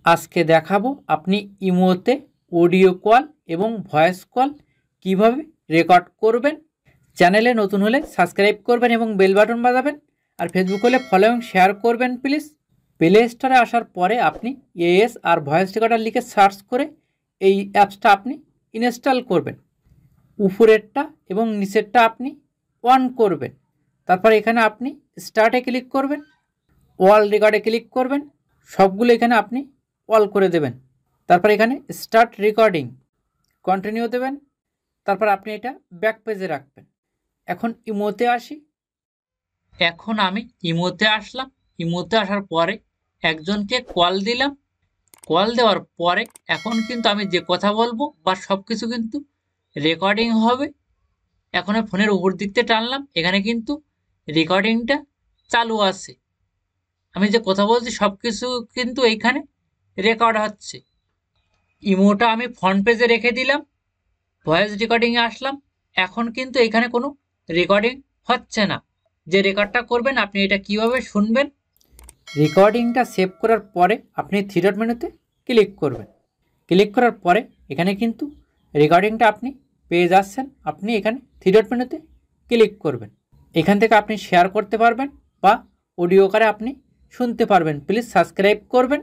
আজকে দেখাবো আপনি ইমোতে অডিও কল এবং ভয়েস কল কিভাবে রেকর্ড করবেন। চ্যানেলে নতুন হলে সাবস্ক্রাইব করবেন এবং বেল বাটন বাজাবেন। আর ফেসবুক হলে ফলো এবং শেয়ার করবেন প্লিজ। প্লে স্টোরে আসার পরে আপনি এএস আর ভয়েস রেকর্ডার লিখে সার্চ করে এই অ্যাপসটা আপনি ইনস্টল করবেন। উপরেরটা এবং নিচেরটা আপনি অন করবেন। তারপর এখানে আপনি স্টার্টে ক্লিক করবেন, অল রেকর্ডে ক্লিক করবেন, সবগুলো এখানে আপনি অল করে দেবেন। তারপর এখানে স্টার্ট রেকর্ডিং কন্টিনিউ দেবেন। তারপর আপনি এটা ব্যাক পেজে রাখবেন। এখন ইমোতে আসি। এখন আমি ইমোতে আসলাম। ইমোতে আসার পরে একজনকে কল দিলাম। কল দেওয়ার পরে এখন কিন্তু আমি যে কথা বলবো বা সব কিছু কিন্তু রেকর্ডিং হবে। এখন আমি ফোনের উপর দিক থেকে টানলাম, এখানে কিন্তু রেকর্ডিংটা চালু আছে। আমি যে কথা বলছি সব কিছু কিন্তু এইখানে রেকর্ড হচ্ছে। ইমোটা আমি ফ্রন্ট পেজে রেখে দিলাম, ভয়েস রেকর্ডিংয়ে আসলাম। এখন কিন্তু এখানে কোনো রেকর্ডিং হচ্ছে না। যে রেকর্ডটা করবেন আপনি এটা কিভাবে শুনবেন। রেকর্ডিংটা সেভ করার পরে আপনি থ্রি ডট মেনুতে ক্লিক করবেন। ক্লিক করার পরে এখানে কিন্তু রেকর্ডিংটা আপনি পেয়ে যাচ্ছেন। আপনি এখানে থ্রি ডট মেনুতে ক্লিক করবেন। এখান থেকে আপনি শেয়ার করতে পারবেন বা অডিও করে আপনি শুনতে পারবেন। প্লিজ সাবস্ক্রাইব করবেন।